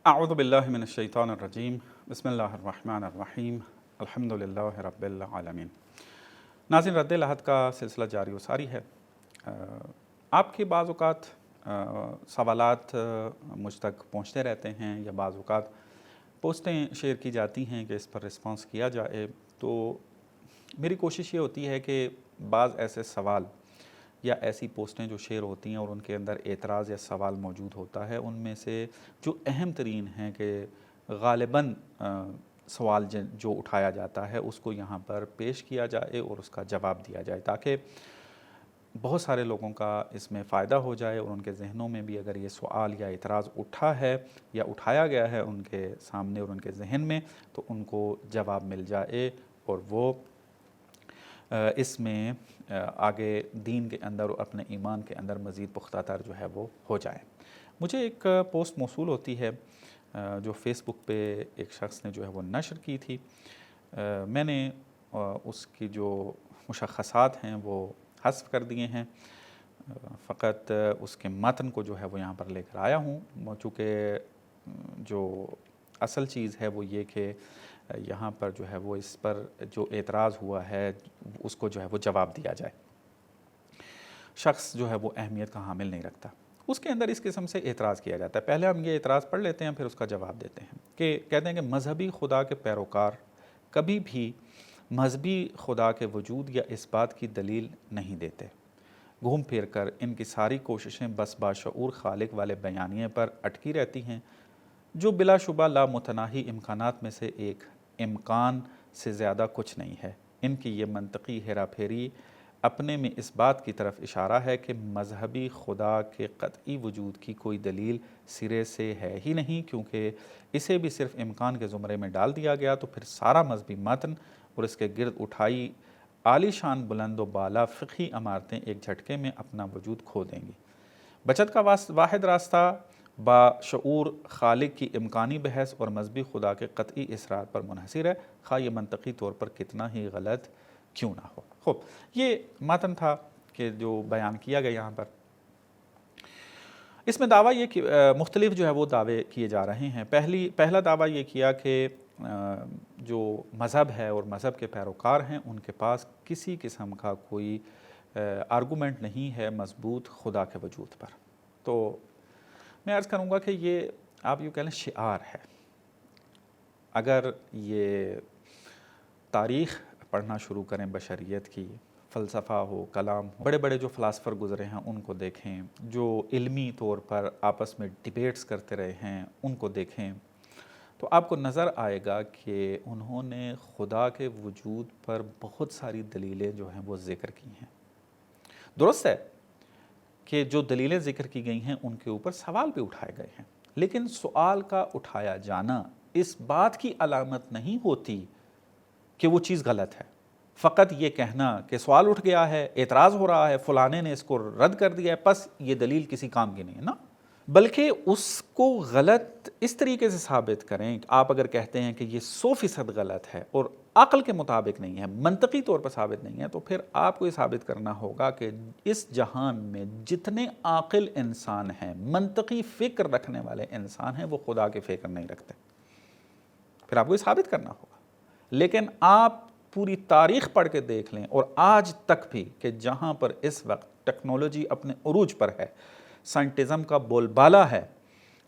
اعوذ باللہ من الشیطان الرجیم بسم اللہ الرحمن الرحیم الحمدللہ رب العالمین۔ ناظرین، رد لحد کا سلسلہ جاری و ساری ہے۔ آپ کے بعض اوقات سوالات مجھ تک پہنچتے رہتے ہیں یا بعض اوقات پوسٹیں شیئر کی جاتی ہیں کہ اس پر رسپانس کیا جائے، تو میری کوشش یہ ہوتی ہے کہ بعض ایسے سوال یا ایسی پوسٹیں جو شیئر ہوتی ہیں اور ان کے اندر اعتراض یا سوال موجود ہوتا ہے، ان میں سے جو اہم ترین ہیں کہ غالباً سوال جو اٹھایا جاتا ہے اس کو یہاں پر پیش کیا جائے اور اس کا جواب دیا جائے، تاکہ بہت سارے لوگوں کا اس میں فائدہ ہو جائے اور ان کے ذہنوں میں بھی اگر یہ سوال یا اعتراض اٹھا ہے یا اٹھایا گیا ہے ان کے سامنے اور ان کے ذہن میں، تو ان کو جواب مل جائے اور وہ اس میں آگے دین کے اندر اور اپنے ایمان کے اندر مزید پختہ تر جو ہے وہ ہو جائے۔ مجھے ایک پوسٹ موصول ہوتی ہے جو فیس بک پہ ایک شخص نے جو ہے وہ نشر کی تھی۔ میں نے اس کی جو مشخصات ہیں وہ حذف کر دیے ہیں، فقط اس کے متن کو جو ہے وہ یہاں پر لے کر آیا ہوں، چونکہ جو اصل چیز ہے وہ یہ کہ یہاں پر جو ہے وہ اس پر جو اعتراض ہوا ہے اس کو جو ہے وہ جواب دیا جائے۔ شخص جو ہے وہ اہمیت کا حامل نہیں رکھتا، اس کے اندر اس قسم سے اعتراض کیا جاتا ہے۔ پہلے ہم یہ اعتراض پڑھ لیتے ہیں، پھر اس کا جواب دیتے ہیں کہ کہتے ہیں کہ مذہبی خدا کے پیروکار کبھی بھی مذہبی خدا کے وجود یا اس بات کی دلیل نہیں دیتے، گھوم پھر کر ان کی ساری کوششیں بس باشعور خالق والے بیانیے پر اٹکی رہتی ہیں، جو بلا شبہ لامتناہی امکانات میں سے ایک امکان سے زیادہ کچھ نہیں ہے۔ ان کی یہ منطقی ہیرا پھیری اپنے میں اس بات کی طرف اشارہ ہے کہ مذہبی خدا کے قطعی وجود کی کوئی دلیل سرے سے ہے ہی نہیں، کیونکہ اسے بھی صرف امکان کے زمرے میں ڈال دیا گیا تو پھر سارا مذہبی متن اور اس کے گرد اٹھائی عالی شان بلند و بالا فقہی عمارتیں ایک جھٹکے میں اپنا وجود کھو دیں گی۔ بچت کا واحد راستہ باشعور خالق کی امکانی بحث اور مذہبی خدا کے قطعی اصرار پر منحصر ہے، خواہ یہ منطقی طور پر کتنا ہی غلط کیوں نہ ہو۔ خوب، یہ متن تھا کہ جو بیان کیا گیا یہاں پر۔ اس میں دعویٰ یہ کہ مختلف جو ہے وہ دعوے کیے جا رہے ہیں۔ پہلا دعویٰ یہ کیا کہ جو مذہب ہے اور مذہب کے پیروکار ہیں ان کے پاس کسی قسم کا کوئی آرگومنٹ نہیں ہے مضبوط خدا کے وجود پر۔ تو میں عرض کروں گا کہ یہ آپ یوں کہہ لیں شعار ہے۔ اگر یہ تاریخ پڑھنا شروع کریں بشریت کی، فلسفہ ہو، کلام ہو، بڑے بڑے جو فلاسفر گزرے ہیں ان کو دیکھیں، جو علمی طور پر آپس میں ڈیبیٹس کرتے رہے ہیں ان کو دیکھیں، تو آپ کو نظر آئے گا کہ انہوں نے خدا کے وجود پر بہت ساری دلیلیں جو ہیں وہ ذکر کی ہیں۔ درست ہے کہ جو دلیلیں ذکر کی گئی ہیں ان کے اوپر سوال بھی اٹھائے گئے ہیں، لیکن سوال کا اٹھایا جانا اس بات کی علامت نہیں ہوتی کہ وہ چیز غلط ہے۔ فقط یہ کہنا کہ سوال اٹھ گیا ہے، اعتراض ہو رہا ہے، فلانے نے اس کو رد کر دیا ہے، بس یہ دلیل کسی کام کی نہیں ہے نا، بلکہ اس کو غلط اس طریقے سے ثابت کریں۔ آپ اگر کہتے ہیں کہ یہ 100% غلط ہے اور عقل کے مطابق نہیں ہے، منطقی طور پر ثابت نہیں ہے، تو پھر آپ کو یہ ثابت کرنا ہوگا کہ اس جہان میں جتنے عاقل انسان ہیں، منطقی فکر رکھنے والے انسان ہیں، وہ خدا کے فکر نہیں رکھتے۔ پھر آپ کو یہ ثابت کرنا ہوگا۔ لیکن آپ پوری تاریخ پڑھ کے دیکھ لیں اور آج تک بھی کہ جہاں پر اس وقت ٹیکنالوجی اپنے عروج پر ہے، سائنٹزم کا بول بالا ہے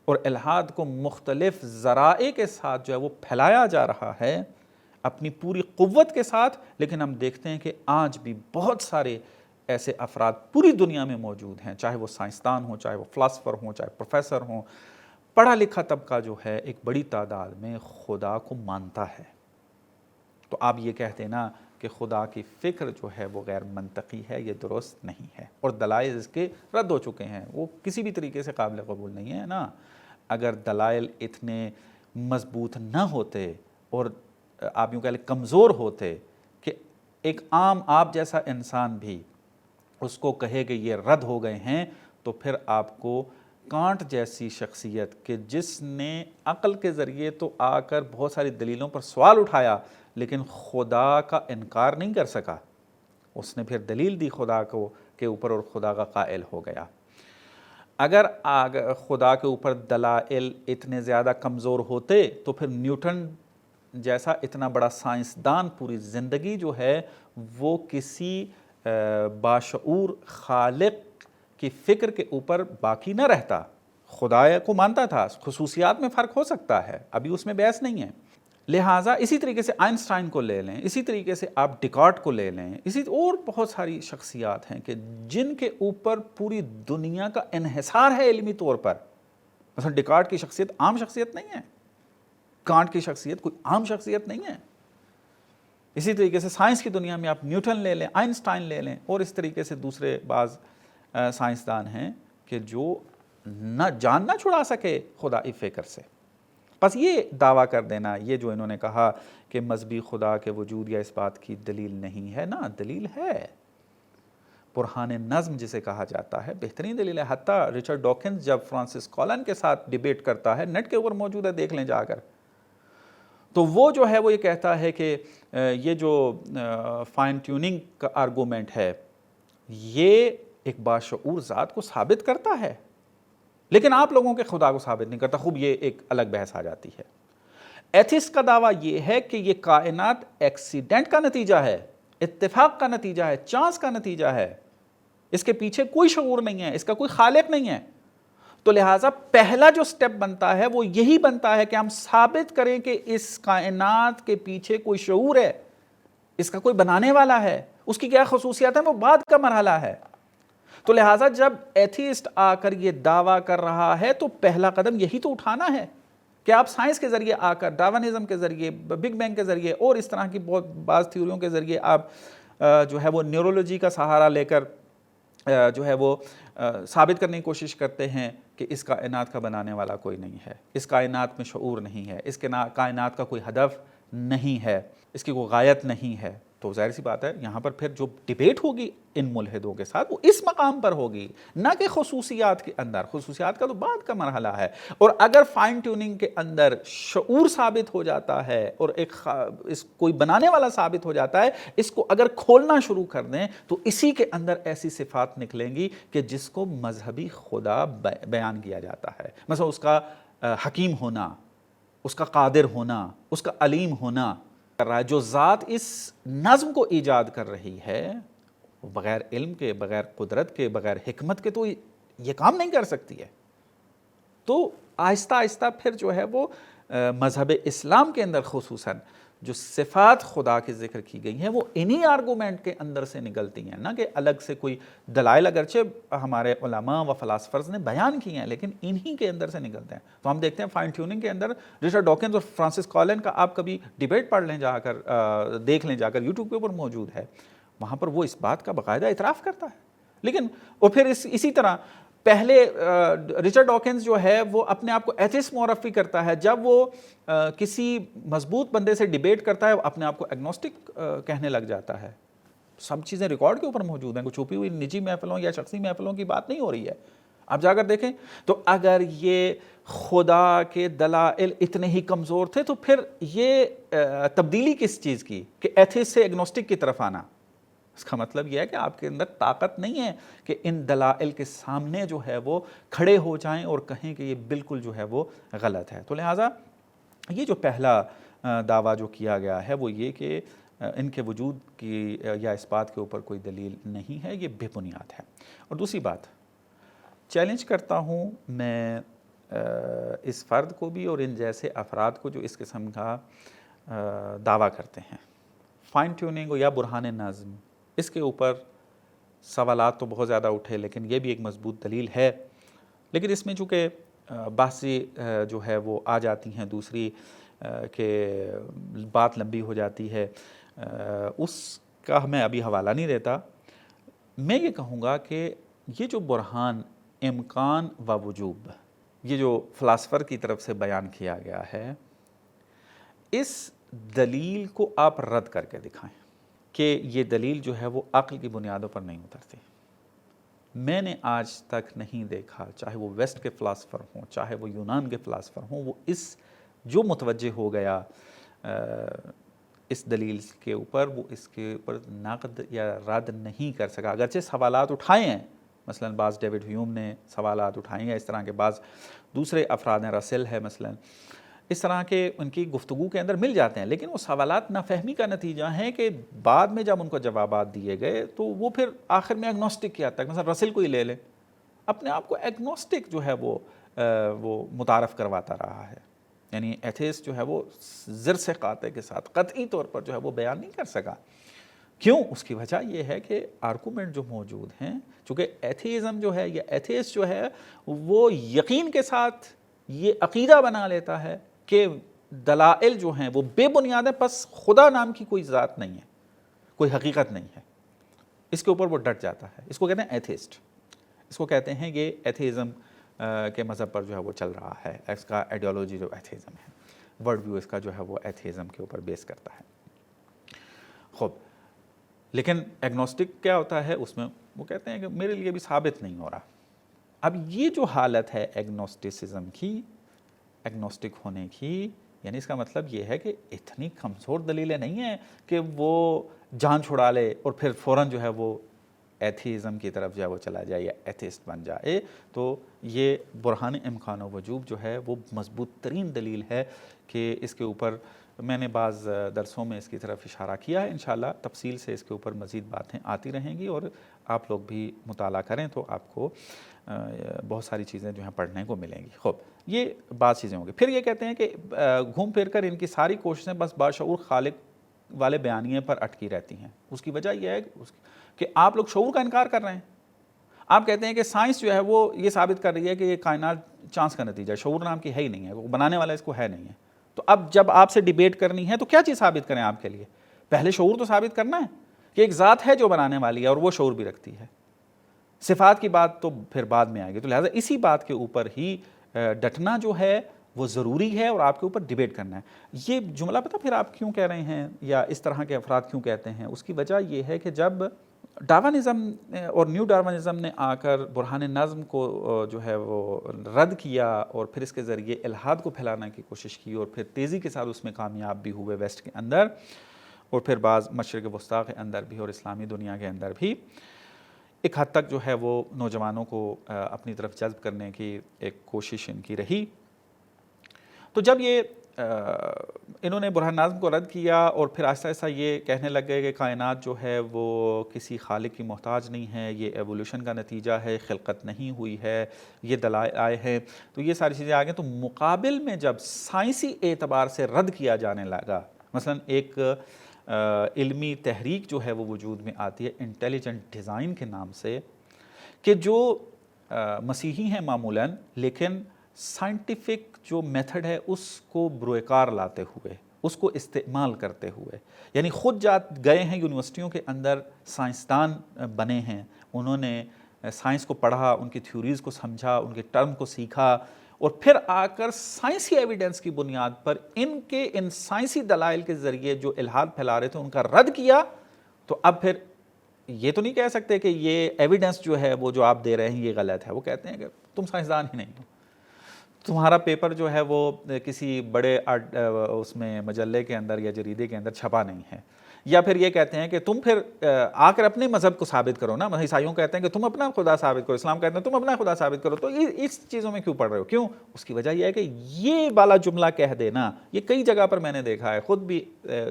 اور الحاد کو مختلف ذرائع کے ساتھ جو ہے وہ پھیلایا جا رہا ہے اپنی پوری قوت کے ساتھ، لیکن ہم دیکھتے ہیں کہ آج بھی بہت سارے ایسے افراد پوری دنیا میں موجود ہیں، چاہے وہ سائنسدان ہوں، چاہے وہ فلاسفر ہوں، چاہے پروفیسر ہوں، پڑھا لکھا طبقہ جو ہے ایک بڑی تعداد میں خدا کو مانتا ہے۔ تو آپ یہ کہتے ہیں نا کہ خدا کی فکر جو ہے وہ غیر منطقی ہے، یہ درست نہیں ہے، اور دلائل اس کے رد ہو چکے ہیں، وہ کسی بھی طریقے سے قابل قبول نہیں ہے نا۔ اگر دلائل اتنے مضبوط نہ ہوتے اور آپ یوں کہہ لیں کمزور ہوتے کہ ایک عام آپ جیسا انسان بھی اس کو کہے کہ یہ رد ہو گئے ہیں، تو پھر آپ کو کانٹ جیسی شخصیت کہ جس نے عقل کے ذریعے تو آ کر بہت ساری دلیلوں پر سوال اٹھایا لیکن خدا کا انکار نہیں کر سکا، اس نے پھر دلیل دی خدا کو کے اوپر اور خدا کا قائل ہو گیا۔ اگر خدا کے اوپر دلائل اتنے زیادہ کمزور ہوتے تو پھر نیوٹن جیسا اتنا بڑا سائنسدان پوری زندگی جو ہے وہ کسی باشعور خالق کی فکر کے اوپر باقی نہ رہتا. خدا کو مانتا تھا, خصوصیات میں فرق ہو سکتا ہے, ابھی اس میں بحث نہیں ہے. لہٰذا اسی طریقے سے آئنسٹائن کو لے لیں, اسی طریقے سے آپ ڈیکارٹ کو لے لیں, اور بہت ساری شخصیات ہیں کہ جن کے اوپر پوری دنیا کا انحصار ہے علمی طور پر. مثلا ڈیکارٹ کی شخصیت عام شخصیت نہیں ہے, کانٹ کی شخصیت کوئی عام شخصیت نہیں ہے. اسی طریقے سے سائنس کی دنیا میں آپ نیوٹن لے لیں, آئنسٹائن لے لیں, اور اس طریقے سے دوسرے بعض سائنسدان ہیں کہ جو نہ جان نہ چھڑا سکے خدائی فکر سے. بس یہ دعویٰ کر دینا, یہ جو انہوں نے کہا کہ مذہبی خدا کے وجود یا اس بات کی دلیل نہیں ہے, نا دلیل ہے. برہان نظم جسے کہا جاتا ہے بہترین دلیل ہے. حتیٰ رچرڈ ڈاکنز جب فرانسس کالن کے ساتھ ڈیبیٹ کرتا ہے, نیٹ کے اوپر موجود ہے, دیکھ لیں جا کر, تو وہ جو ہے وہ یہ کہتا ہے کہ یہ جو فائن ٹیوننگ کا آرگومنٹ ہے یہ ایک باشعور ذات کو ثابت کرتا ہے, لیکن آپ لوگوں کے خدا کو ثابت نہیں کرتا. خوب, یہ ایک الگ بحث آ جاتی ہے. ایتھسٹ کا دعویٰ یہ ہے کہ یہ کائنات ایکسیڈنٹ کا نتیجہ ہے, اتفاق کا نتیجہ ہے, چانس کا نتیجہ ہے, اس کے پیچھے کوئی شعور نہیں ہے, اس کا کوئی خالق نہیں ہے. تو لہٰذا پہلا جو سٹیپ بنتا ہے وہ یہی بنتا ہے کہ ہم ثابت کریں کہ اس کائنات کے پیچھے کوئی شعور ہے, اس کا کوئی بنانے والا ہے, اس کی کیا خصوصیات ہیں وہ بعد کا مرحلہ ہے. تو لہٰذا جب ایتھیسٹ آ کر یہ دعویٰ کر رہا ہے تو پہلا قدم یہی تو اٹھانا ہے کہ آپ سائنس کے ذریعے آ کر, ڈارونزم کے ذریعے, بگ بینگ کے ذریعے اور اس طرح کی بعض تھیوریوں کے ذریعے آپ جو ہے وہ نیورولوجی کا سہارا لے کر جو ہے وہ ثابت کرنے کی کوشش کرتے ہیں کہ اس کائنات کا بنانے والا کوئی نہیں ہے, اس کائنات میں شعور نہیں ہے, اس کے کائنات کا کوئی ہدف نہیں ہے, اس کی کوئی غایت نہیں ہے. تو ظاہر سی بات ہے یہاں پر پھر جو ڈیبیٹ ہوگی ان ملحدوں کے ساتھ وہ اس مقام پر ہوگی, نہ کہ خصوصیات کے اندر. خصوصیات کا تو بعد کا مرحلہ ہے. اور اگر فائن ٹیوننگ کے اندر شعور ثابت ہو جاتا ہے اور ایک اس کوئی بنانے والا ثابت ہو جاتا ہے, اس کو اگر کھولنا شروع کر دیں تو اسی کے اندر ایسی صفات نکلیں گی کہ جس کو مذہبی خدا بیان کیا جاتا ہے. مثلا اس کا حکیم ہونا, اس کا قادر ہونا, اس کا علیم ہونا. جو ذات اس نظم کو ایجاد کر رہی ہے بغیر علم کے, بغیر قدرت کے, بغیر حکمت کے تو یہ کام نہیں کر سکتی ہے. تو آہستہ آہستہ پھر جو ہے وہ مذہب اسلام کے اندر خصوصاً جو صفات خدا کی ذکر کی گئی ہیں وہ انہی آرگومنٹ کے اندر سے نکلتی ہیں, نہ کہ الگ سے کوئی دلائل اگرچہ ہمارے علماء و فلاسفرز نے بیان کی ہیں لیکن انہی کے اندر سے نکلتے ہیں. تو ہم دیکھتے ہیں فائن ٹیوننگ کے اندر رچرڈ ڈاکنز اور فرانسس کالن کا آپ کبھی ڈیبیٹ پڑھ لیں جا کر, دیکھ لیں جا کر, یوٹیوب کے اوپر موجود ہے, وہاں پر وہ اس بات کا باقاعدہ اعتراف کرتا ہے. لیکن اور پھر اسی طرح پہلے رچرڈ ڈاکنز جو ہے وہ اپنے آپ کو ایتھسٹ معرفی کرتا ہے. جب وہ کسی مضبوط بندے سے ڈیبیٹ کرتا ہے وہ اپنے آپ کو ایگنوسٹک کہنے لگ جاتا ہے. سب چیزیں ریکارڈ کے اوپر موجود ہیں, کوئی چھپی ہوئی نجی محفلوں یا شخصی محفلوں کی بات نہیں ہو رہی ہے. آپ جا کر دیکھیں تو اگر یہ خدا کے دلائل اتنے ہی کمزور تھے تو پھر یہ تبدیلی کس چیز کی کہ ایتھسٹ سے ایگنوسٹک کی طرف آنا. اس کا مطلب یہ ہے کہ آپ کے اندر طاقت نہیں ہے کہ ان دلائل کے سامنے جو ہے وہ کھڑے ہو جائیں اور کہیں کہ یہ بالکل جو ہے وہ غلط ہے. تو لہٰذا یہ جو پہلا دعویٰ جو کیا گیا ہے وہ یہ کہ ان کے وجود کی یا اس بات کے اوپر کوئی دلیل نہیں ہے, یہ بے بنیاد ہے. اور دوسری بات, چیلنج کرتا ہوں میں اس فرد کو بھی اور ان جیسے افراد کو جو اس قسم کا دعویٰ کرتے ہیں. فائن ٹیوننگ یا برہان نظم, اس کے اوپر سوالات تو بہت زیادہ اٹھے لیکن یہ بھی ایک مضبوط دلیل ہے. لیکن اس میں چونکہ بحثی جو ہے وہ آ جاتی ہیں دوسری کہ بات لمبی ہو جاتی ہے, اس کا میں ابھی حوالہ نہیں دیتا. میں یہ کہوں گا کہ یہ جو برہان امکان و وجوب, یہ جو فلاسفر کی طرف سے بیان کیا گیا ہے, اس دلیل کو آپ رد کر کے دکھائیں کہ یہ دلیل جو ہے وہ عقل کی بنیادوں پر نہیں اترتی. میں نے آج تک نہیں دیکھا, چاہے وہ ویسٹ کے فلاسفر ہوں, چاہے وہ یونان کے فلاسفر ہوں, وہ اس جو متوجہ ہو گیا اس دلیل کے اوپر, وہ اس کے اوپر نقد یا رد نہیں کر سکا. اگرچہ سوالات اٹھائے ہیں, مثلا بعض ڈیوڈ ہیوم نے سوالات اٹھائے ہیں، اس طرح کے بعض دوسرے افراد ہیں، رسل ہے مثلا، اس طرح کے ان کی گفتگو کے اندر مل جاتے ہیں، لیکن وہ سوالات نافہمی کا نتیجہ ہیں کہ بعد میں جب ان کو جوابات دیے گئے تو وہ پھر آخر میں ایگنوسٹک کی حد تک، مثلا رسل کو ہی لے لیں، اپنے آپ کو ایگنوسٹک جو ہے وہ متعارف کرواتا رہا ہے، یعنی ایتھیسٹ جو ہے وہ زر سے قاطع کے ساتھ قطعی طور پر جو ہے وہ بیان نہیں کر سکا۔ کیوں؟ اس کی وجہ یہ ہے کہ آرگومنٹ جو موجود ہیں، چونکہ ایتھیزم جو ہے یا ایتھیسٹ جو ہے وہ یقین کے ساتھ یہ عقیدہ بنا لیتا ہے کہ دلائل جو ہیں وہ بے بنیاد ہیں، پس خدا نام کی کوئی ذات نہیں ہے، کوئی حقیقت نہیں ہے، اس کے اوپر وہ ڈٹ جاتا ہے، اس کو کہتے ہیں ایتھیسٹ، اس کو کہتے ہیں یہ ایتھیزم کے مذہب پر جو ہے وہ چل رہا ہے، اس کا آئیڈیالوجی جو ایتھیزم ہے، ورڈ ویو اس کا جو ہے وہ ایتھیزم کے اوپر بیس کرتا ہے۔ خوب، لیکن ایگنوسٹک کیا ہوتا ہے؟ اس میں وہ کہتے ہیں کہ میرے لیے بھی ثابت نہیں ہو رہا۔ اب یہ جو حالت ہے ایگنوسٹسزم کی، ایگنوسٹک ہونے کی، یعنی اس کا مطلب یہ ہے کہ اتنی کمزور دلیلیں نہیں ہیں کہ وہ جان چھڑا لے اور پھر فوراً جو ہے وہ ایتھیزم کی طرف جو ہے وہ چلا جائے یا ایتھیسٹ بن جائے۔ تو یہ برہان امکان و وجوب جو ہے وہ مضبوط ترین دلیل ہے کہ اس کے اوپر میں نے بعض درسوں میں اس کی طرف اشارہ کیا ہے، انشاءاللہ تفصیل سے اس کے اوپر مزید باتیں آتی رہیں گی اور آپ لوگ بھی مطالعہ کریں تو آپ کو بہت ساری چیزیں جو ہیں پڑھنے کو ملیں گی۔ خوب، یہ بعض چیزیں ہوں گی۔ پھر یہ کہتے ہیں کہ گھوم پھر کر ان کی ساری کوششیں بس باشعور خالق والے بیانیے پر اٹکی رہتی ہیں۔ اس کی وجہ یہ ہے کہ آپ لوگ شعور کا انکار کر رہے ہیں۔ آپ کہتے ہیں کہ سائنس جو ہے وہ یہ ثابت کر رہی ہے کہ یہ کائنات چانس کا نتیجہ ہے، شعور نام کی ہے ہی نہیں ہے، وہ بنانے والا اس کو ہے نہیں ہے۔ تو اب جب آپ سے ڈیبیٹ کرنی ہے تو کیا چیز ثابت کریں آپ کے لیے؟ پہلے شعور تو ثابت کرنا ہے کہ ایک ذات ہے جو بنانے والی ہے اور وہ شعور بھی رکھتی ہے۔ صفات کی بات تو پھر بعد میں آئے گی، تو لہٰذا اسی بات کے اوپر ہی ڈٹنا جو ہے وہ ضروری ہے اور آپ کے اوپر ڈیبیٹ کرنا ہے۔ یہ جملہ پتہ پھر آپ کیوں کہہ رہے ہیں یا اس طرح کے افراد کیوں کہتے ہیں؟ اس کی وجہ یہ ہے کہ جب ڈارونزم اور نیو ڈارونزم نے آ کر برہان نظم کو جو ہے وہ رد کیا اور پھر اس کے ذریعے الحاد کو پھیلانے کی کوشش کی اور پھر تیزی کے ساتھ اس میں کامیاب بھی ہوئے ویسٹ کے اندر اور پھر بعض مشرق وسطیٰ کے اندر بھی اور اسلامی دنیا کے اندر بھی، ایک حد تک جو ہے وہ نوجوانوں کو اپنی طرف جذب کرنے کی ایک کوشش ان کی رہی۔ تو جب یہ انہوں نے برہان نظم کو رد کیا اور پھر آہستہ آہستہ یہ کہنے لگ گئے کہ کائنات جو ہے وہ کسی خالق کی محتاج نہیں ہے، یہ ایوولوشن کا نتیجہ ہے، خلقت نہیں ہوئی ہے، یہ دلائل آئے ہیں، تو یہ ساری چیزیں آگئیں، تو مقابل میں جب سائنسی اعتبار سے رد کیا جانے لگا، مثلا ایک علمی تحریک جو ہے وہ وجود میں آتی ہے انٹیلیجنٹ ڈیزائن کے نام سے، کہ جو مسیحی ہیں معمولاً لیکن سائنٹیفک جو میتھڈ ہے اس کو بروئے کار لاتے ہوئے، اس کو استعمال کرتے ہوئے، یعنی خود گئے ہیں یونیورسٹیوں کے اندر، سائنسدان بنے ہیں، انہوں نے سائنس کو پڑھا، ان کی تھیوریز کو سمجھا، ان کے ٹرم کو سیکھا اور پھر آ کر سائنسی ایویڈنس کی بنیاد پر ان سائنسی دلائل کے ذریعے جو الحاد پھیلا رہے تھے ان کا رد کیا۔ تو اب پھر یہ تو نہیں کہہ سکتے کہ یہ ایویڈنس جو ہے وہ جو آپ دے رہے ہیں یہ غلط ہے، وہ کہتے ہیں کہ تم سائنسدان ہی نہیں ہو، تمہارا پیپر جو ہے وہ کسی بڑے اس میں مجلے کے اندر یا جریدے کے اندر چھپا نہیں ہے، یا پھر یہ کہتے ہیں کہ تم پھر آ کر اپنے مذہب کو ثابت کرو نا، عیسائیوں کہتے ہیں کہ تم اپنا خدا ثابت کرو، اسلام کہتے ہیں تم اپنا خدا ثابت کرو، تو اس چیزوں میں کیوں پڑھ رہے ہو؟ کیوں؟ اس کی وجہ یہ ہے کہ یہ والا جملہ کہہ دینا، یہ کئی جگہ پر میں نے دیکھا ہے، خود بھی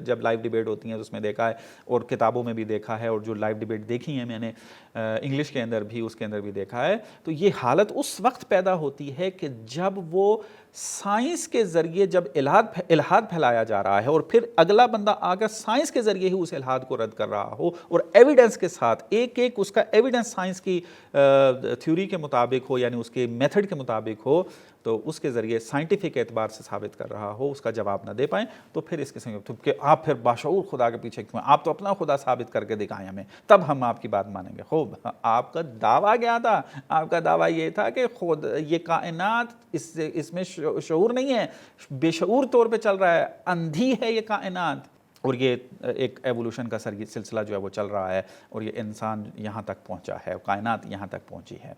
جب لائیو ڈیبیٹ ہوتی ہیں تو اس میں دیکھا ہے اور کتابوں میں بھی دیکھا ہے، اور جو لائیو ڈیبیٹ دیکھی ہیں میں نے انگلش کے اندر بھی، اس کے اندر بھی دیکھا ہے، تو یہ حالت اس وقت پیدا ہوتی ہے کہ جب وہ سائنس کے ذریعے جب الحاد پھیلایا جا رہا ہے اور پھر اگلا بندہ آ کر سائنس کے ذریعے ہی اس الحاد کو رد کر رہا ہو اور ایویڈنس کے ساتھ ایک اس کا ایویڈنس سائنس کی تھیوری کے مطابق ہو، یعنی اس کے میتھڈ کے مطابق ہو، تو اس کے ذریعے سائنٹیفک اعتبار سے ثابت کر رہا ہو، اس کا جواب نہ دے پائیں، تو پھر اس قسم کہ آپ پھر باشعور خدا کے پیچھے کیوں؟ آپ تو اپنا خدا ثابت کر کے دکھائیں ہمیں، تب ہم آپ کی بات مانیں گے۔ خوب، آپ کا دعویٰ کیا تھا؟ آپ کا دعویٰ یہ تھا کہ خود یہ کائنات اس میں شعور نہیں ہے، بے شعور طور پہ چل رہا ہے، اندھی ہے یہ کائنات، اور یہ ایک ایوولوشن کا سلسلہ جو ہے وہ چل رہا ہے اور یہ انسان یہاں تک پہنچا ہے، کائنات یہاں تک پہنچی ہے۔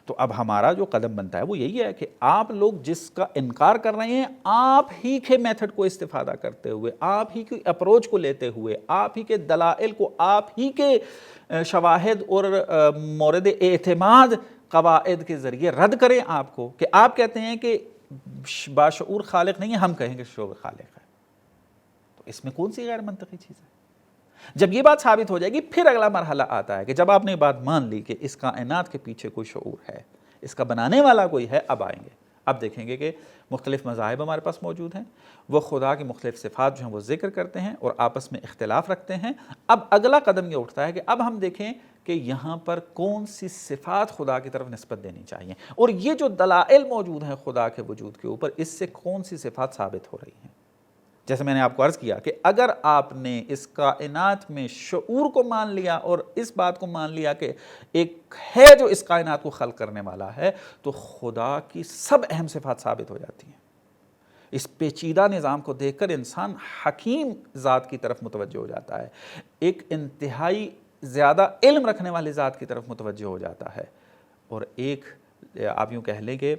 تو اب ہمارا جو قدم بنتا ہے وہ یہی ہے کہ آپ لوگ جس کا انکار کر رہے ہیں، آپ ہی کے میتھڈ کو استفادہ کرتے ہوئے، آپ ہی کی اپروچ کو لیتے ہوئے، آپ ہی کے دلائل کو، آپ ہی کے شواہد اور مورد اعتماد قواعد کے ذریعے رد کریں آپ کو، کہ آپ کہتے ہیں کہ باشعور خالق نہیں ہے، ہم کہیں گے شعور خالق ہے۔ تو اس میں کون سی غیر منطقی چیز ہے؟ جب یہ بات ثابت ہو جائے گی، پھر اگلا مرحلہ آتا ہے کہ جب آپ نے یہ بات مان لی کہ اس کائنات کے پیچھے کوئی شعور ہے، اس کا بنانے والا کوئی ہے، اب آئیں گے، اب دیکھیں گے کہ مختلف مذاہب ہمارے پاس موجود ہیں، وہ خدا کی مختلف صفات جو ہیں وہ ذکر کرتے ہیں اور آپس میں اختلاف رکھتے ہیں۔ اب اگلا قدم یہ اٹھتا ہے کہ اب ہم دیکھیں کہ یہاں پر کون سی صفات خدا کی طرف نسبت دینی چاہیے، اور یہ جو دلائل موجود ہیں خدا کے وجود کے اوپر، اس سے کون سی صفات ثابت ہو رہی ہیں۔ جیسے میں نے آپ کو عرض کیا کہ اگر آپ نے اس کائنات میں شعور کو مان لیا اور اس بات کو مان لیا کہ ایک ہے جو اس کائنات کو خلق کرنے والا ہے، تو خدا کی سب اہم صفات ثابت ہو جاتی ہیں۔ اس پیچیدہ نظام کو دیکھ کر انسان حکیم ذات کی طرف متوجہ ہو جاتا ہے، ایک انتہائی زیادہ علم رکھنے والی ذات کی طرف متوجہ ہو جاتا ہے، اور ایک آپ یوں کہہ لیں کہ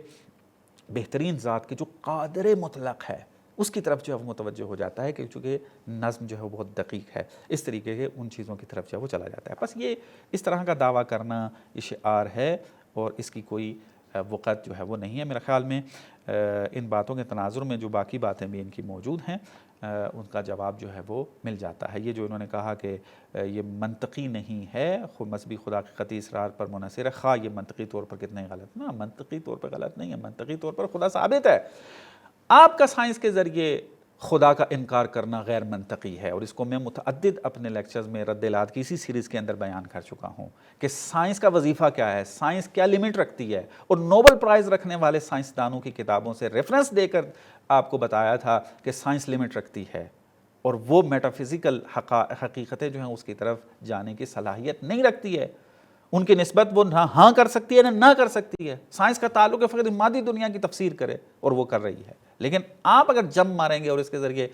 بہترین ذات کی جو قادر مطلق ہے اس کی طرف جو ہے وہ متوجہ ہو جاتا ہے، کہ چونکہ نظم جو ہے وہ بہت دقیق ہے، اس طریقے کے ان چیزوں کی طرف جو ہے وہ چلا جاتا ہے۔ بس یہ اس طرح کا دعویٰ کرنا یہ شعار ہے، اور اس کی کوئی وقت جو ہے وہ نہیں ہے۔ میرے خیال میں ان باتوں کے تناظر میں جو باقی باتیں بھی ان کی موجود ہیں، ان کا جواب جو ہے وہ مل جاتا ہے۔ یہ جو انہوں نے کہا کہ یہ منطقی نہیں ہے، مذہبی خدا کے قطعی اصرار پر منحصر ہے، خواہ یہ منطقی طور پر کتنے غلط، نا منطقی طور پر غلط نہیں ہے، منطقی طور پر خدا ثابت ہے۔ آپ کا سائنس کے ذریعے خدا کا انکار کرنا غیر منطقی ہے، اور اس کو میں متعدد اپنے لیکچرز میں رد العاد کی اسی سیریز کے اندر بیان کر چکا ہوں کہ سائنس کا وظیفہ کیا ہے، سائنس کیا لمٹ رکھتی ہے، اور نوبل پرائز رکھنے والے سائنسدانوں کی کتابوں سے ریفرنس دے کر آپ کو بتایا تھا کہ سائنس لمٹ رکھتی ہے، اور وہ میٹافزیکل حقیقتیں جو ہیں اس کی طرف جانے کی صلاحیت نہیں رکھتی ہے۔ ان کی نسبت وہ نہ ہاں کر سکتی ہے نہ کر سکتی ہے۔ سائنس کا تعلق ہے فقط مادی دنیا کی تفسیر کرے، اور وہ کر رہی ہے، لیکن آپ اگر جم ماریں گے اور اس کے ذریعے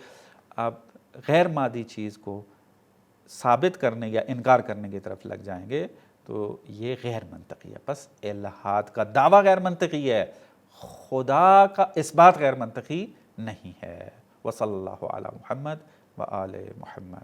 آپ غیر مادی چیز کو ثابت کرنے یا انکار کرنے کی طرف لگ جائیں گے، تو یہ غیر منطقی ہے۔ بس الہات کا دعویٰ غیر منطقی ہے، خدا کا اس بات غیر منطقی نہیں ہے۔ وصلی اللہ علی محمد وآل محمد۔